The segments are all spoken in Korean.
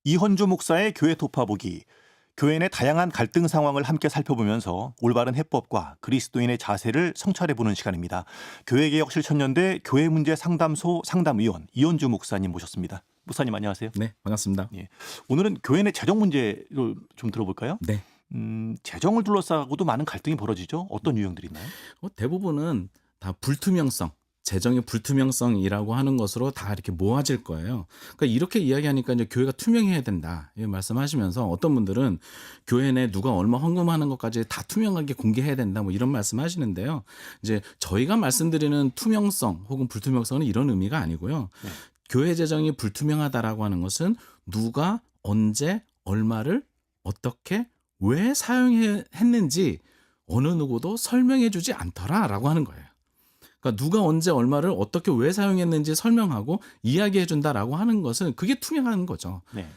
이헌주 목사의 교회 돌파보기, 교회 내 다양한 갈등 상황을 함께 살펴보면서 올바른 해법과 그리스도인의 자세를 성찰해보는 시간입니다. 교회개혁 실천연대 교회문제상담소 상담위원 이헌주 목사님 모셨습니다. 목사님 안녕하세요. 네, 반갑습니다. 예. 오늘은 교회 내 재정 문제를 좀 들어볼까요? 네. 재정을 둘러싸고도 많은 갈등이 벌어지죠. 어떤 유형들이 있나요? 대부분은 다 불투명성, 재정의 불투명성이라고 하는 것으로 다 이렇게 모아질 거예요. 그러니까 이렇게 이야기하니까 이제 교회가 투명해야 된다. 이 말씀하시면서 어떤 분들은 교회 내 누가 얼마 헌금하는 것까지 다 투명하게 공개해야 된다. 뭐 이런 말씀하시는데요. 이제 저희가 말씀드리는 투명성 혹은 불투명성은 이런 의미가 아니고요. 네. 교회 재정이 불투명하다라고 하는 것은 누가 언제 얼마를 어떻게 왜 사용했는지 어느 누구도 설명해 주지 않더라라고 하는 거예요. 그러니까 누가 언제 얼마를 어떻게 왜 사용했는지 설명하고 이야기해 준다라고 하는 것은 그게 투명한 거죠. 네.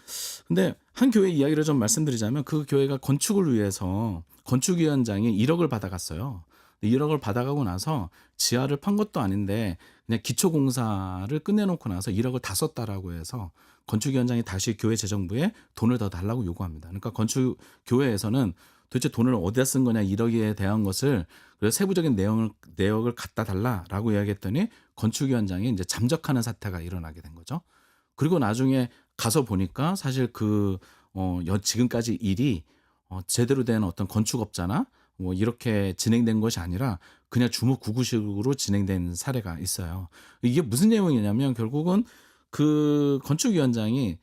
근데 한 교회 이야기를 좀 말씀드리자면 그 교회가 건축을 위해서 건축위원장이 1억을 받아갔어요. 1억을 받아가고 나서 지하를 판 것도 아닌데 그냥 기초공사를 끝내놓고 나서 1억을 다 썼다라고 해서 건축위원장이 다시 교회 재정부에 돈을 더 달라고 요구합니다. 그러니까 교회에서는 도대체 돈을 어디다 쓴 거냐 1억에 대한 것을 그래서 세부적인 내역을 갖다 달라라고 이야기했더니 건축위원장이 이제 잠적하는 사태가 일어나게 된 거죠. 그리고 나중에 가서 보니까 사실 지금까지 일이 제대로 된 어떤 건축업자나 뭐 이렇게 진행된 것이 아니라 그냥 주무구구식으로 진행된 사례가 있어요. 이게 무슨 내용이냐면 결국은 그 건축위원장이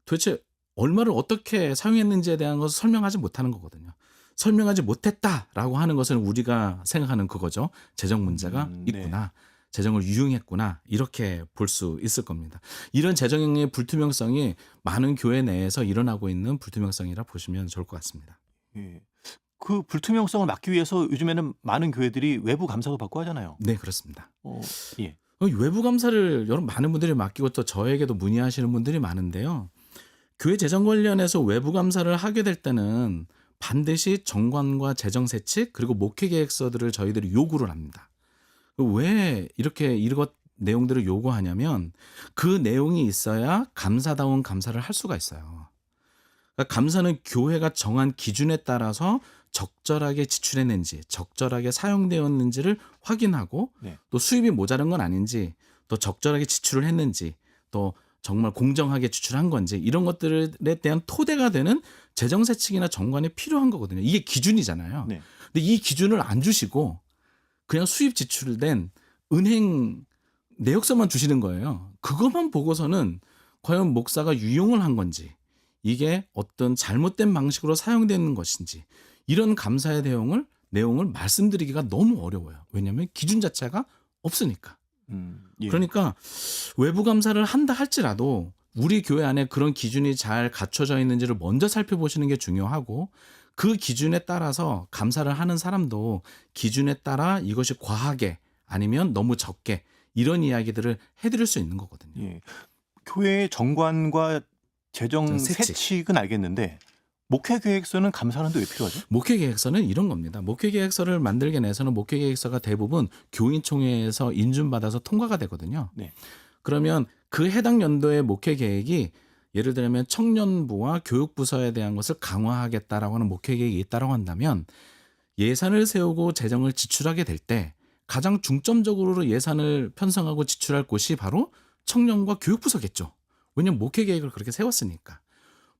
도대체 얼마를 어떻게 사용했는지에 대한 것을 설명하지 못하는 거거든요. 설명하지 못했다라고 하는 것은 우리가 생각하는 그거죠. 재정 문제가 있구나. 네. 재정을 유용했구나. 이렇게 볼 수 있을 겁니다. 이런 재정의 불투명성이 많은 교회 내에서 일어나고 있는 불투명성이라 보시면 좋을 것 같습니다. 예. 그 불투명성을 막기 위해서 요즘에는 많은 교회들이 외부 감사도 받고 하잖아요. 네, 그렇습니다. 예. 외부 감사를 여러분 많은 분들이 맡기고 또 저에게도 문의하시는 분들이 많은데요. 교회 재정 관련해서 외부 감사를 하게 될 때는 반드시 정관과 재정 세칙 그리고 목회 계획서들을 저희들이 요구를 합니다. 왜 이렇게 이것 내용들을 요구하냐면 그 내용이 있어야 감사다운 감사를 할 수가 있어요. 그러니까 감사는 교회가 정한 기준에 따라서 적절하게 지출했는지 적절하게 사용되었는지를 확인하고 네. 또 수입이 모자란 건 아닌지 또 적절하게 지출을 했는지 또 정말 공정하게 지출한 건지 이런 것들에 대한 토대가 되는 재정세칙이나 정관이 필요한 거거든요. 이게 기준이잖아요. 네. 근데 이 기준을 안 주시고 그냥 수입 지출된 은행 내역서만 주시는 거예요. 그것만 보고서는 과연 목사가 유용을 한 건지 이게 어떤 잘못된 방식으로 사용되는 것인지 이런 감사의 내용을 말씀드리기가 너무 어려워요. 왜냐하면 기준 자체가 없으니까. 예. 그러니까 외부 감사를 한다 할지라도 우리 교회 안에 그런 기준이 잘 갖춰져 있는지를 먼저 살펴보시는 게 중요하고 그 기준에 따라서 감사를 하는 사람도 기준에 따라 이것이 과하게 아니면 너무 적게 이런 이야기들을 해드릴 수 있는 거거든요. 예. 교회의 정관과 재정 세칙. 세칙은 알겠는데 목회 계획서는 감사하는데 왜 필요하죠? 목회 계획서는 이런 겁니다. 목회 계획서를 만들게 내서는 목회 계획서가 대부분 교인총회에서 인준받아서 통과가 되거든요. 네. 그러면 그 해당 연도의 목회 계획이 예를 들면 청년부와 교육부서에 대한 것을 강화하겠다라고 하는 목회 계획이 있다고 한다면 예산을 세우고 재정을 지출하게 될 때 가장 중점적으로 예산을 편성하고 지출할 곳이 바로 청년과 교육부서겠죠. 왜냐하면 목회 계획을 그렇게 세웠으니까.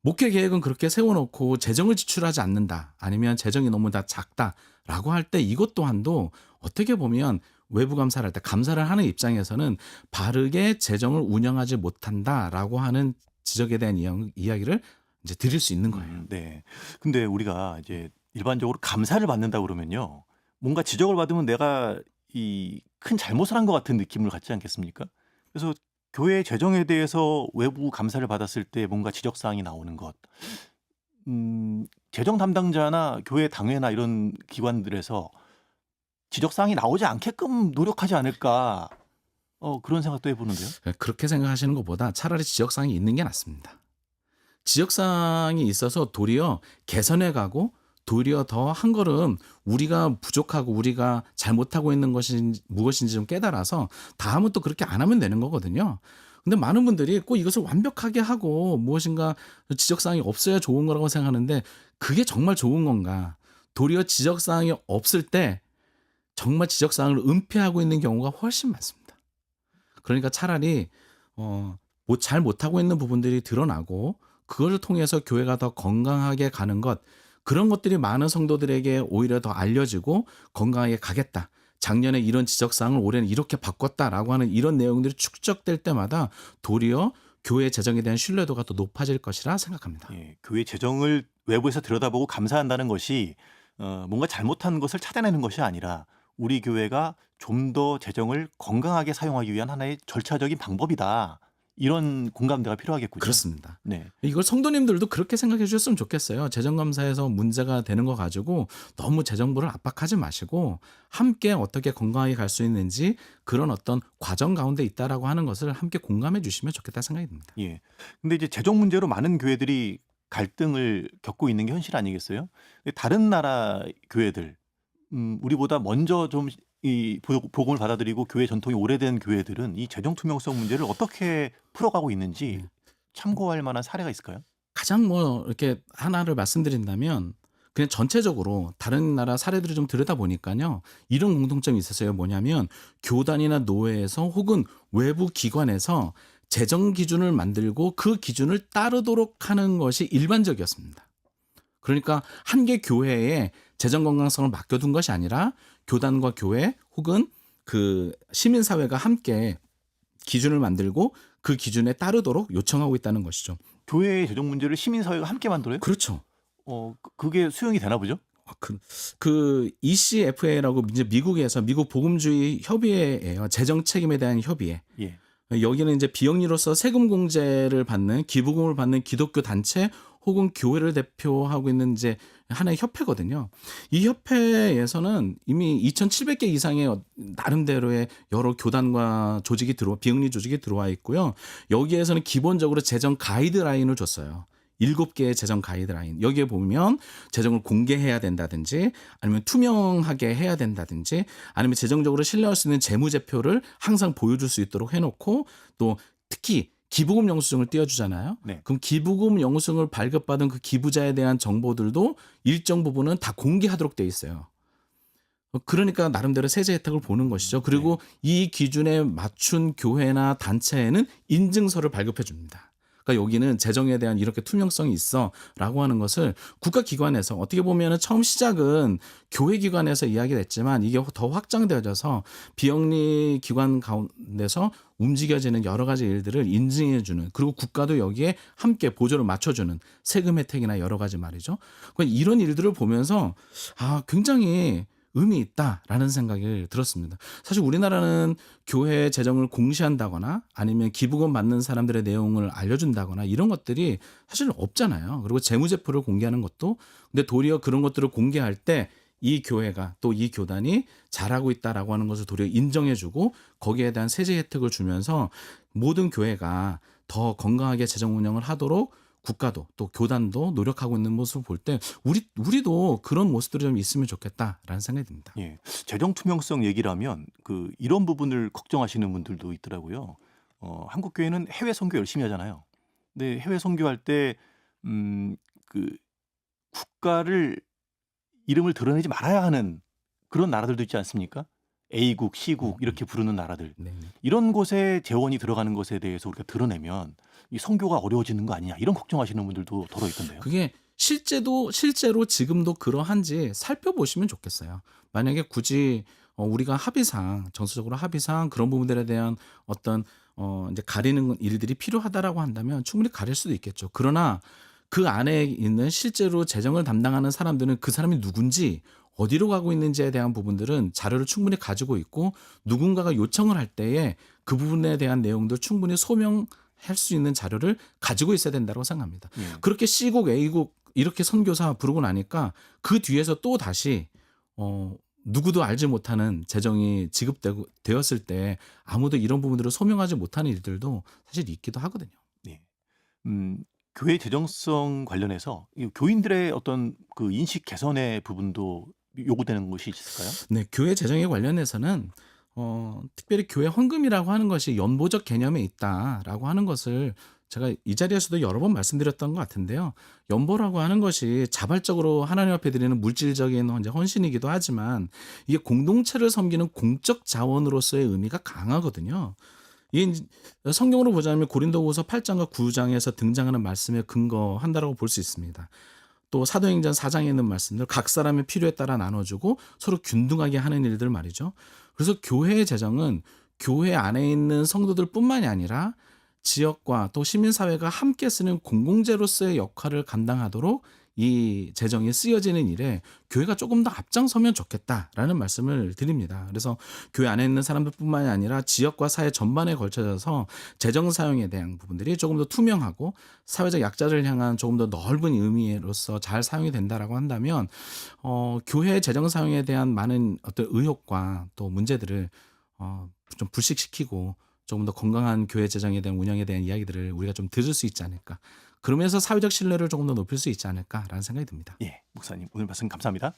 목회 계획은 그렇게 세워놓고 재정을 지출하지 않는다. 아니면 재정이 너무 다 작다라고 할 때 이것 또한도 어떻게 보면 외부 감사를 할 때 감사를 하는 입장에서는 바르게 재정을 운영하지 못한다라고 하는 지적에 대한 이야기를 이제 드릴 수 있는 거예요. 네. 근데 우리가 이제 일반적으로 감사를 받는다 그러면요. 뭔가 지적을 받으면 내가 이 큰 잘못을 한 것 같은 느낌을 갖지 않겠습니까? 그래서 교회 재정에 대해서 외부 감사를 받았을 때 뭔가 지적 사항이 나오는 것. 재정 담당자나 교회 당회나 이런 기관들에서 지적 사항이 나오지 않게끔 노력하지 않을까? 그런 생각도 해보는데요. 그렇게 생각하시는 것보다 차라리 지적사항이 있는 게 낫습니다. 지적사항이 있어서 도리어 개선해 가고 도리어 더 한 걸음 우리가 부족하고 우리가 잘못하고 있는 것이 무엇인지 좀 깨달아서 다음은 또 그렇게 안 하면 되는 거거든요. 근데 많은 분들이 꼭 이것을 완벽하게 하고 무엇인가 지적사항이 없어야 좋은 거라고 생각하는데 그게 정말 좋은 건가? 도리어 지적사항이 없을 때 정말 지적사항을 은폐하고 있는 경우가 훨씬 많습니다. 그러니까 차라리 잘 못하고 있는 부분들이 드러나고 그걸 통해서 교회가 더 건강하게 가는 것, 그런 것들이 많은 성도들에게 오히려 더 알려지고 건강하게 가겠다. 작년에 이런 지적사항을 올해는 이렇게 바꿨다라고 하는 이런 내용들이 축적될 때마다 도리어 교회 재정에 대한 신뢰도가 더 높아질 것이라 생각합니다. 예, 교회 재정을 외부에서 들여다보고 감사한다는 것이 뭔가 잘못한 것을 찾아내는 것이 아니라 우리 교회가 좀 더 재정을 건강하게 사용하기 위한 하나의 절차적인 방법이다. 이런 공감대가 필요하겠군요. 그렇습니다. 네. 이걸 성도님들도 그렇게 생각해 주셨으면 좋겠어요. 재정감사에서 문제가 되는 거 가지고 너무 재정부를 압박하지 마시고 함께 어떻게 건강하게 갈 수 있는지 그런 어떤 과정 가운데 있다라고 하는 것을 함께 공감해 주시면 좋겠다 생각이 듭니다. 예. 근데 이제 재정 문제로 많은 교회들이 갈등을 겪고 있는 게 현실 아니겠어요? 다른 나라 교회들, 우리보다 먼저 좀 이 복음을 받아들이고 교회 전통이 오래된 교회들은 이 재정 투명성 문제를 어떻게 풀어가고 있는지 네. 참고할 만한 사례가 있을까요? 가장 이렇게 하나를 말씀드린다면 그냥 전체적으로 다른 나라 사례들을 좀 들여다보니까요. 이런 공통점이 있었어요. 뭐냐면 교단이나 노회에서 혹은 외부 기관에서 재정 기준을 만들고 그 기준을 따르도록 하는 것이 일반적이었습니다. 그러니까 한 개 교회에 재정 건강성을 맡겨둔 것이 아니라 교단과 교회 혹은 그 시민사회가 함께 기준을 만들고 그 기준에 따르도록 요청하고 있다는 것이죠. 교회의 재정 문제를 시민사회가 함께 만들어요? 그렇죠. 그게 수용이 되나 보죠? 그 ECFA라고 이제 미국에서 미국 복음주의 협의회예요. 재정 책임에 대한 협의회. 예. 여기는 이제 비영리로서 세금 공제를 받는 기부금을 받는 기독교 단체 혹은 교회를 대표하고 있는 이제 하나의 협회거든요. 이 협회에서는 이미 2,700개 이상의 나름대로의 여러 교단과 조직이 비영리 조직이 들어와 있고요. 여기에서는 기본적으로 재정 가이드라인을 줬어요. 7개의 재정 가이드라인. 여기에 보면 재정을 공개해야 된다든지 아니면 투명하게 해야 된다든지 아니면 재정적으로 신뢰할 수 있는 재무제표를 항상 보여줄 수 있도록 해놓고 또 특히 기부금 영수증을 띄워주잖아요. 네. 그럼 기부금 영수증을 발급받은 그 기부자에 대한 정보들도 일정 부분은 다 공개하도록 돼 있어요. 그러니까 나름대로 세제 혜택을 보는 것이죠. 그리고 이 기준에 맞춘 교회나 단체에는 인증서를 발급해 줍니다. 그러니까 여기는 재정에 대한 이렇게 투명성이 있어라고 하는 것을 국가기관에서 어떻게 보면 처음 시작은 교회기관에서 이야기가 됐지만 이게 더 확장되어져서 비영리 기관 가운데서 움직여지는 여러 가지 일들을 인증해주는 그리고 국가도 여기에 함께 보조를 맞춰주는 세금 혜택이나 여러 가지 말이죠. 그러니까 이런 일들을 보면서 굉장히 의미 있다라는 생각이 들었습니다. 사실 우리나라는 교회 재정을 공시한다거나 아니면 기부금 받는 사람들의 내용을 알려준다거나 이런 것들이 사실 없잖아요. 그리고 재무제표를 공개하는 것도 근데 도리어 그런 것들을 공개할 때 이 교회가 또 이 교단이 잘하고 있다라고 하는 것을 도리어 인정해주고 거기에 대한 세제 혜택을 주면서 모든 교회가 더 건강하게 재정 운영을 하도록 국가도 또 교단도 노력하고 있는 모습을 볼 때 우리도 그런 모습들이 좀 있으면 좋겠다라는 생각이 듭니다. 예. 재정 투명성 얘기라면 이런 부분을 걱정하시는 분들도 있더라고요. 한국 교회는 해외 선교 열심히 하잖아요. 근데 해외 선교할 때 그 국가를 이름을 드러내지 말아야 하는 그런 나라들도 있지 않습니까? A국, C국 이렇게 부르는 나라들. 네. 이런 곳에 재원이 들어가는 것에 대해서 우리가 드러내면 이 선교가 어려워지는 거 아니냐 이런 걱정하시는 분들도 더러 있던데요. 그게 실제로 지금도 그러한지 살펴보시면 좋겠어요. 만약에 굳이 우리가 정서적으로 합의상 그런 부분들에 대한 어떤 이제 가리는 일들이 필요하다라고 한다면 충분히 가릴 수도 있겠죠. 그러나 그 안에 있는 실제로 재정을 담당하는 사람들은 그 사람이 누군지 어디로 가고 있는지에 대한 부분들은 자료를 충분히 가지고 있고 누군가가 요청을 할 때에 그 부분에 대한 내용도 충분히 소명할 수 있는 자료를 가지고 있어야 된다고 생각합니다. 예. 그렇게 C국, A국 이렇게 선교사 부르고 나니까 그 뒤에서 또 다시 누구도 알지 못하는 재정이 지급되었을 때 아무도 이런 부분들을 소명하지 못하는 일들도 사실 있기도 하거든요. 예. 교회 재정성 관련해서 이 교인들의 어떤 그 인식 개선의 부분도 요구되는 것이 있을까요? 네, 교회 재정에 관련해서는 특별히 교회 헌금이라고 하는 것이 연보적 개념에 있다라고 하는 것을 제가 이 자리에서도 여러 번 말씀드렸던 것 같은데요. 연보라고 하는 것이 자발적으로 하나님 앞에 드리는 물질적인 이제 헌신이기도 하지만 이게 공동체를 섬기는 공적 자원으로서의 의미가 강하거든요. 이게 성경으로 보자면 고린도후서 8장과 9장에서 등장하는 말씀에 근거한다라고 볼 수 있습니다. 또 사도행전 4장에 있는 말씀들 각 사람의 필요에 따라 나눠주고 서로 균등하게 하는 일들 말이죠. 그래서 교회의 재정은 교회 안에 있는 성도들뿐만이 아니라 지역과 또 시민사회가 함께 쓰는 공공재로서의 역할을 감당하도록 이 재정이 쓰여지는 일에 교회가 조금 더 앞장서면 좋겠다라는 말씀을 드립니다. 그래서 교회 안에 있는 사람들뿐만이 아니라 지역과 사회 전반에 걸쳐져서 재정 사용에 대한 부분들이 조금 더 투명하고 사회적 약자를 향한 조금 더 넓은 의미로서 잘 사용이 된다라고 한다면 교회 재정 사용에 대한 많은 어떤 의혹과 또 문제들을 좀 불식시키고 조금 더 건강한 교회 재정에 대한 운영에 대한 이야기들을 우리가 좀 들을 수 있지 않을까. 그러면서 사회적 신뢰를 조금 더 높일 수 있지 않을까라는 생각이 듭니다. 예, 목사님 오늘 말씀 감사합니다.